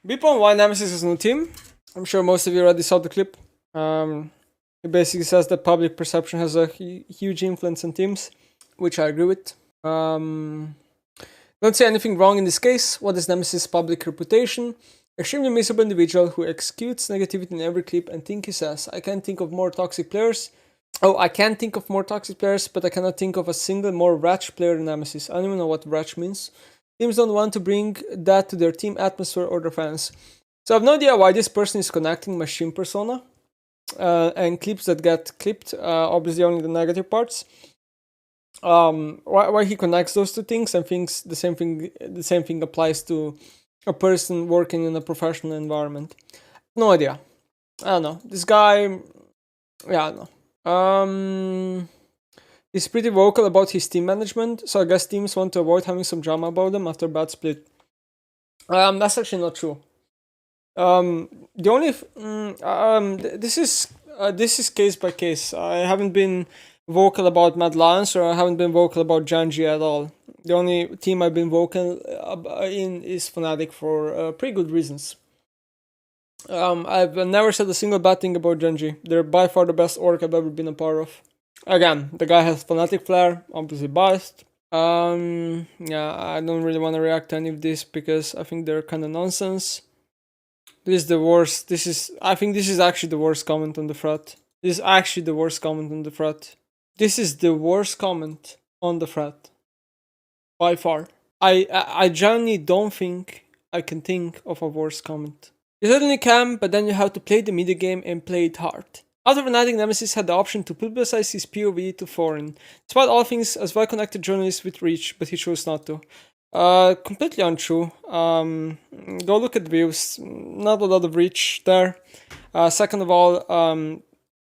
Beepon, why Nemesis is a new team? I'm sure most of you already saw the clip. It basically says that public perception has a huge influence on teams, which I agree with. Don't see anything wrong in this case. What is Nemesis' public reputation? Extremely miserable individual who executes negativity in every clip and thing he says. I can't think of more toxic players. I can think of more toxic players, but I cannot think of a single more wretched player than Nemesis. I don't even know what wretched means. Teams don't want to bring that to their team atmosphere or their fans. So I have no idea why this person is connecting my stream persona and clips that get clipped, obviously only the negative parts. Why he connects those two things and thinks the same thing applies to a person working in a professional environment. No idea. I don't know. This guy, yeah, I don't know. He's pretty vocal about his team management, so I guess teams want to avoid having some drama about them after a bad split. That's actually not true. The only this is case by case. I haven't been vocal about Mad Lions, or I haven't been vocal about Janji at all. The only team I've been vocal in is Fnatic for pretty good reasons. I've never said a single bad thing about Genji. They're by far the best org I've ever been a part of. Again, the guy has Fnatic flair, obviously biased. Yeah, I don't really want to react to any of this because I think they're kind of nonsense. This is the worst. I think this is actually the worst comment on the thread. This is actually the worst comment on the thread. This is the worst comment on the thread. By far. I genuinely don't think I can think of a worse comment. You certainly can, but then you have to play the media game and play it hard. After Fnatic, Nemesis had the option to publicize his POV to foreign. Despite all things, as well-connected journalist with reach, but he chose not to. Completely untrue. Go look at views. Not a lot of reach there. Second of all,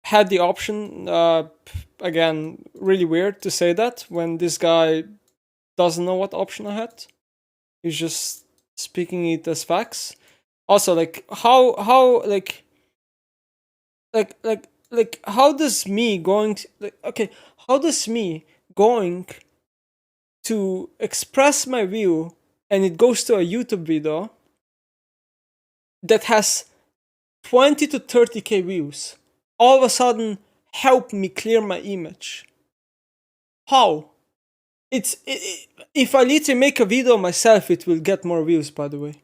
had the option. Again, really weird to say that when this guy doesn't know what option I had. He's just speaking it as facts. Also, like how how does me going to express my view and it goes to a YouTube video that has 20 to 30k views all of a sudden help me clear my image? How? If I literally make a video myself, it will get more views, by the way.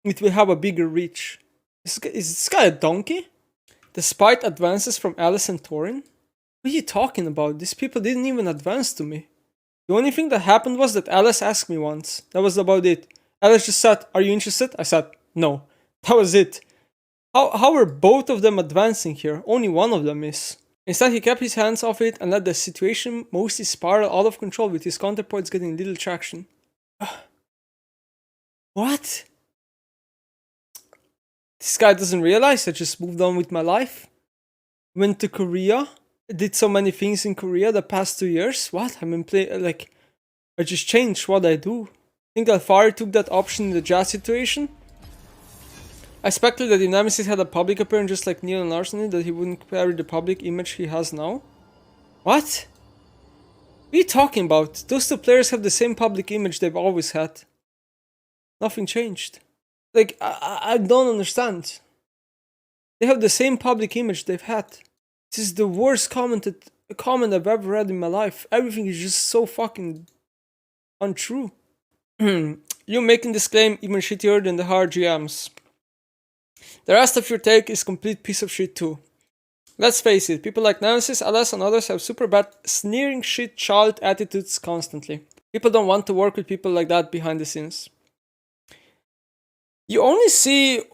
It will have a bigger reach. Is this guy a donkey? Despite advances from Alice and Torin? What are you talking about? These people didn't even advance to me. The only thing that happened was that Alice asked me once. That was about it. Alice just said, "Are you interested?" I said, "No." That was it. How are both of them advancing here? Only one of them is. Instead, he kept his hands off it and let the situation mostly spiral out of control with his counterparts getting little traction. What? This guy doesn't realize I just moved on with my life? Went to Korea? Did so many things in Korea the past 2 years? What? I just changed what I do. Think Alfari took that option in the Jazz situation? I speculate that if Nemesis had a public appearance just like Neil and Arseny, that he wouldn't carry the public image he has now. What? What are you talking about? Those two players have the same public image they've always had. Nothing changed. Like, I don't understand. They have the same public image they've had. This is the worst comment I've ever read in my life. Everything is just so fucking untrue. You making this claim even shittier than the hard GMs. The rest of your take is complete piece of shit too. Let's face it, people like Nemesis, LS and others have super bad sneering shit child attitudes constantly. People don't want to work with people like that behind the scenes. You only see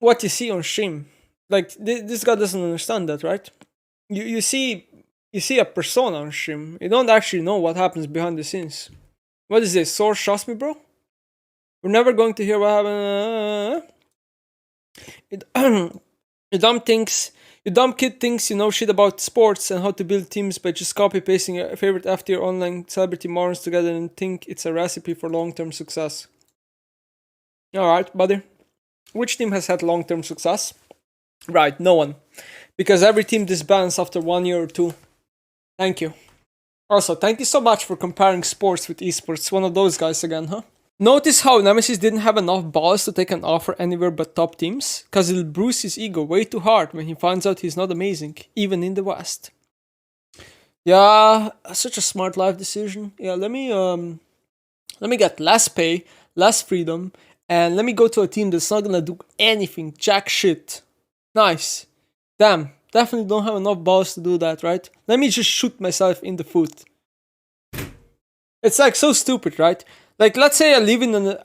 what you see on stream. Like, this guy doesn't understand that, right? You see a persona on stream. You don't actually know what happens behind the scenes. What is this? Source trust me, bro? We're never going to hear what happened. You dumb kid thinks you know shit about sports and how to build teams by just copy-pasting your favorite F-tier online celebrity morons together and think it's a recipe for long-term success. Alright, buddy. Which team has had long-term success? Right, no one. Because every team disbands after 1 year or 2. Thank you. Also, thank you so much for comparing sports with esports. One of those guys again, huh? Notice how Nemesis didn't have enough balls to take an offer anywhere but top teams, cause it'll bruise his ego way too hard when he finds out he's not amazing, even in the West. Yeah, such a smart life decision. Yeah, let me get less pay, less freedom, and let me go to a team that's not gonna do anything, jack shit. Nice. Damn, definitely don't have enough balls to do that, right? Let me just shoot myself in the foot. It's like so stupid, right? Like, let's say I live in an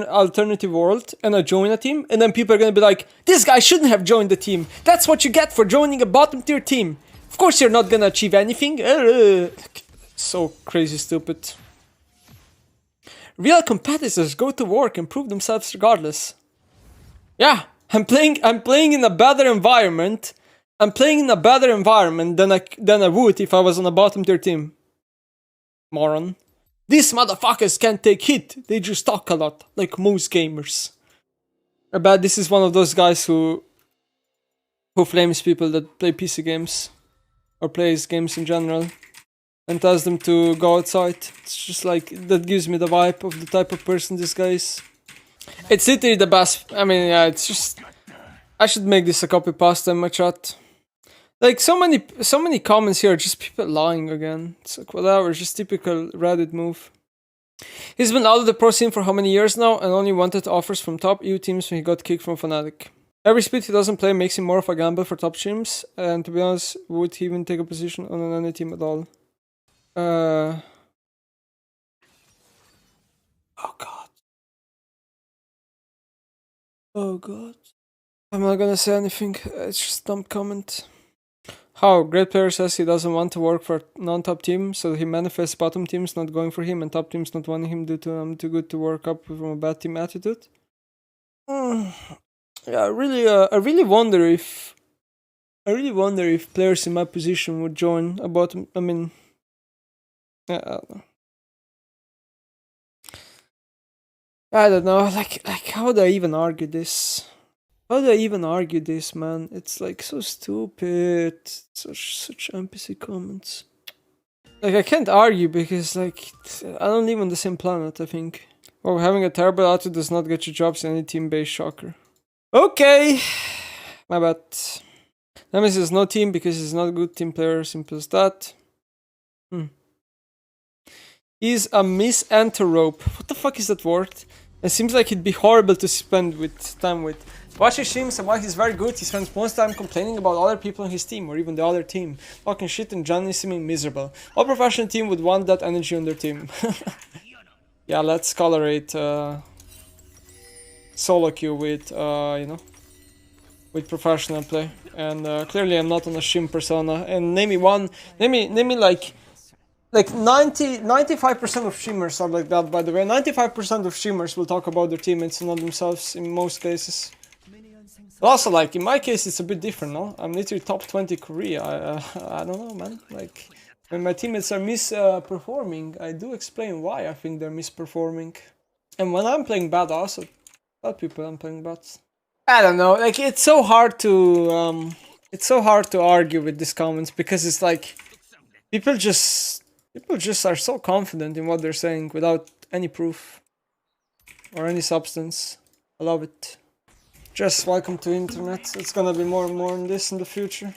alternative world and I join a team, and then people are gonna be like, "This guy shouldn't have joined the team. That's what you get for joining a bottom tier team. Of course, you're not gonna achieve anything." So crazy stupid. Real competitors go to work and prove themselves regardless. Yeah, I'm playing in a better environment. I'm playing in a better environment than I would if I was on a bottom tier team. Moron. These motherfuckers can't take hit. They just talk a lot, like most gamers. I bet this is one of those guys who flames people that play PC games or plays games in general and tells them to go outside. It's just like, that gives me the vibe of the type of person this guy is. It's literally the best. I mean, yeah, it's just, I should make this a copy pasta in my chat. Like, so many comments here are just people lying again. It's like, whatever, just typical Reddit move. He's been out of the pro scene for how many years now, and only wanted offers from top EU teams when he got kicked from Fnatic. Every split he doesn't play makes him more of a gamble for top teams, and to be honest, would he even take a position on any team at all? Oh god. Oh god. I'm not gonna say anything, it's just a dumb comment. How? Great player says he doesn't want to work for a non-top team, so he manifests bottom teams not going for him and top teams not wanting him due to I'm too good to work up from a bad team attitude. Yeah, I really wonder if players in my position would join a bottom. I mean, yeah, I don't know. Like how do I even argue this? How do I even argue this, man? It's like so stupid. Such NPC comments. Like, I can't argue because, like, I don't live on the same planet, I think. Oh, having a terrible attitude does not get you jobs in any team-based, shocker. Okay. My bad. Nemesis is no team because he's not a good team player, simple as that. He's a misanthrope. What the fuck is that word? It seems like it'd be horrible to spend time with. Watch his streams and while he's very good, he spends most time complaining about other people on his team or even the other team. Talking shit and generally seeming miserable. What professional team would want that energy on their team? Yeah, let's colorate solo queue with, with professional play. And clearly I'm not on a shim persona. And name me like 95% of streamers are like that, by the way. 95% of streamers will talk about their teammates and not themselves in most cases. But also, like, in my case, it's a bit different, no? I'm literally top 20 Korea. I don't know, man. Like, when my teammates are misperforming, I do explain why I think they're misperforming. And when I'm playing bad, I also tell people I'm playing bad. I don't know, like, it's so hard to argue with these comments because it's like, people just are so confident in what they're saying without any proof or any substance. I love it. Just welcome to internet. It's gonna be more and more on this in the future.